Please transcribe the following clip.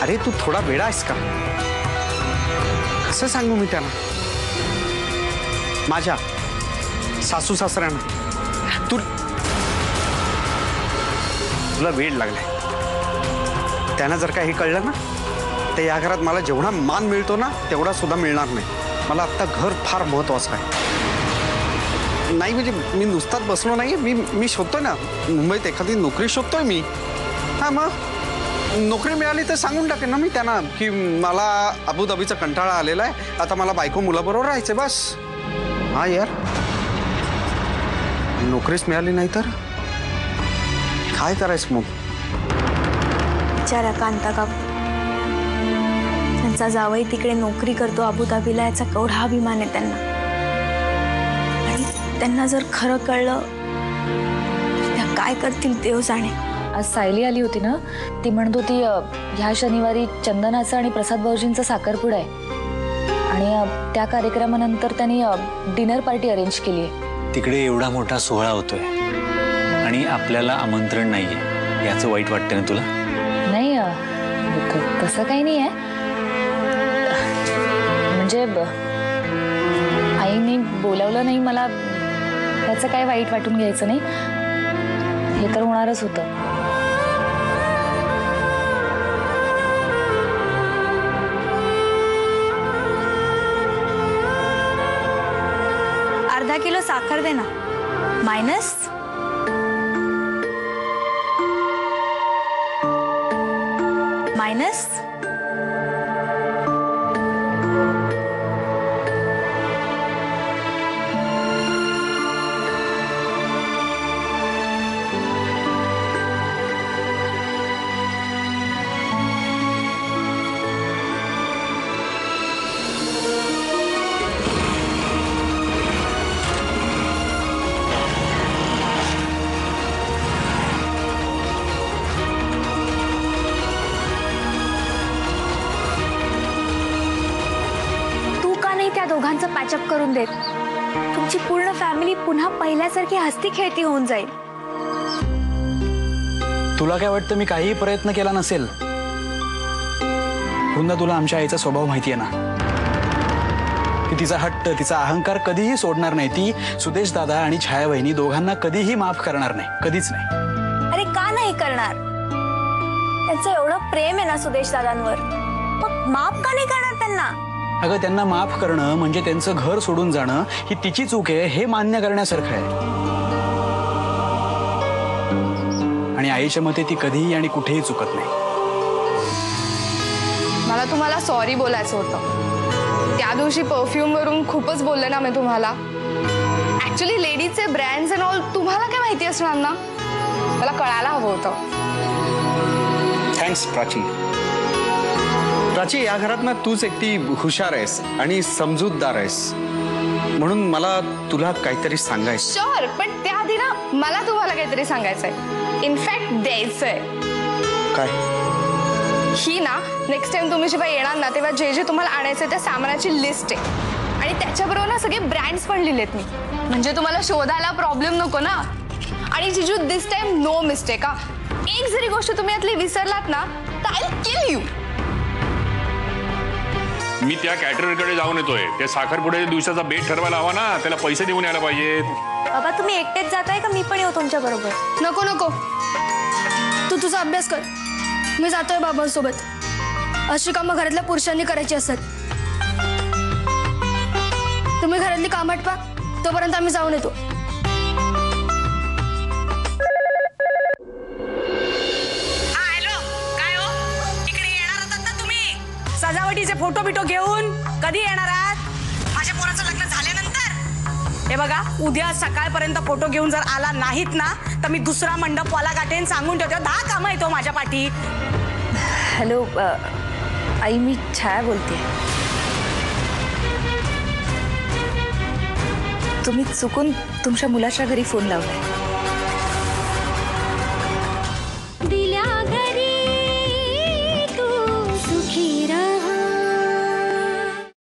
अरे तू थोडा वेडा आहेस का? कसं सांगू मी त्यांना? माझ्या सासू सासऱ्यांना तुला वेड लागलाय. त्यांना जर का हे कळलं ना तर या घरात मला जेवढा मान मिळतो ना तेवढा सुद्धा मिळणार नाही. मला आता घर फार महत्वाचं आहे. नाही म्हणजे मी नुसताच बसलो नाही. मी शोधतोय ना मुंबईत एखादी नोकरी शोधतोय मी. हा मग नोकरी मिळाली तर सांगून टाकेन ना मी त्यांना की मला अबुधाबीचा कंटाळा आलेला आहे. आता मला बायको मुलाबरोबर राहायचं बस. हा यार नोकरीच मिळाली नाही तर काय करायचं मग? विचारा कांता काकू, त्यांचा जावई तिकडे नोकरी करतो अबुधाबीला, याचा केवढा अभिमान आहे त्यांना. आणि त्यांना जर खरं कळलं तर त्या काय करतील देव जाणे. आज सायली आली होती ना, ती म्हणत होती ह्या शनिवारी चंदनाचं आणि प्रसाद भाऊजींचं साखरपुडा आहे आणि त्या कार्यक्रमानंतर त्यांनी डिनर पार्टी अरेंज केली आहे. तिकडे एवढा मोठा सोहळा होतोय आणि आपल्याला आमंत्रण नाहीये, याचं वाईट वाटतं ना तुला? नाही तसं काही नाही आहे. म्हणजे आईने बोलावलं नाही मला, त्याचं काय वाईट वाटून घ्यायचं नाही. हे तर होणारच होतं. अर्धा किलो साखर दे ना. मायनस मायनस त्या दोघांचं पॅचअप करून देत. तुमची पूर्ण फॅमिली पुन्हा पहिल्यासारखी हसती खेळती होऊन जाईल. तुला काय वाटतं मी काहीही प्रयत्न केला नसेल? पुन्हा तुला आमच्या आईचा स्वभाव माहिती आहे ना, की तिचा हट्ट, तिचा अहंकार कधीही सोडणार नाही. ती सुदेश दादा आणि छाया वहिनी दोघांना कधीही माफ करणार नाही, कधीच नाही. अरे का नाही करणार? त्यांचं एवढं प्रेम आहे ना सुदेश दादांवर, मग माफ का नाही करणार त्यांना? अगं त्यांना माफ करणं म्हणजे त्यांचं घर सोडून जाणं ही तिची चूक आहे हे मान्य करण्यासारखं आहे. आणि आईच्या मते ती कधीही आणि कुठेही चुकत नाही. मला तुम्हाला सॉरी बोलायचं होतं. त्या दिवशी परफ्यूम वरून खूपच बोलले ना मी तुम्हाला. ऍक्च्युली लेडीजचे ब्रँड्स अँड ऑल तुम्हाला काय माहिती असणार ना, मला कळायला हवं होतं. थँक्स प्राची. प्राची या घरात ना तूच एकटी हुशार आहेस आणि समजूतदार आहेस, म्हणून मला तुला काहीतरी सांगायचं. शुअर, पण त्याआधी ना मला तुम्हाला काहीतरी सांगायचंय. इनफॅक्ट द्यायचंय. काय? ही ना नेक्स्ट टाइम तुम्ही जेव्हा येणार ना तेव्हा जे जे तुम्हाला आणायचंय त्या सामानाची लिस्ट आहे आणि त्याच्याबरोबर ना सगळे ब्रँड्स पण लिहिलेत मी, म्हणजे तुम्हाला शोधायला प्रॉब्लेम नको ना. आणि जिजू दिस टाइम नो मिस्टेक. एक जरी गोष्ट तुम्ही यातली विसरलात ना तर आय विल किल यू. मी त्या कॅटररकडे जाऊन येतोय. त्या साखरपुड्याच्या दिवसाचा बेट ठरवायला हवा ना, त्याला पैसे देऊन यायला पाहिजेत. बाबा तुम्ही एकटेच जाताय का मी पण येऊ तुमच्या बरोबर? नको नको, तू तुझा अभ्यास कर. मी जातोय बाबांसोबत. अशी कामं घरातल्या पुरुषांनी करायची असतात. तुम्ही घरातली कामं आटपा, तोपर्यंत आम्ही जाऊन येतो. सजावटीचे फोटो बिटो घेऊन कधी येणार आहात? माझ्या पोराचं लग्न झाल्यानंतर. हे बघा, उद्या सकाळपर्यंत फोटो घेऊन जर आला नाहीत ना तर मी दुसरा मंडप वाला गाठेन. सांगून ठेवते, 10 कामं येतो माझ्या पाठी. हॅलो आई, मी छाया बोलते. तुम्ही चुकून तुमच्या मुलाच्या घरी फोन लावलाय.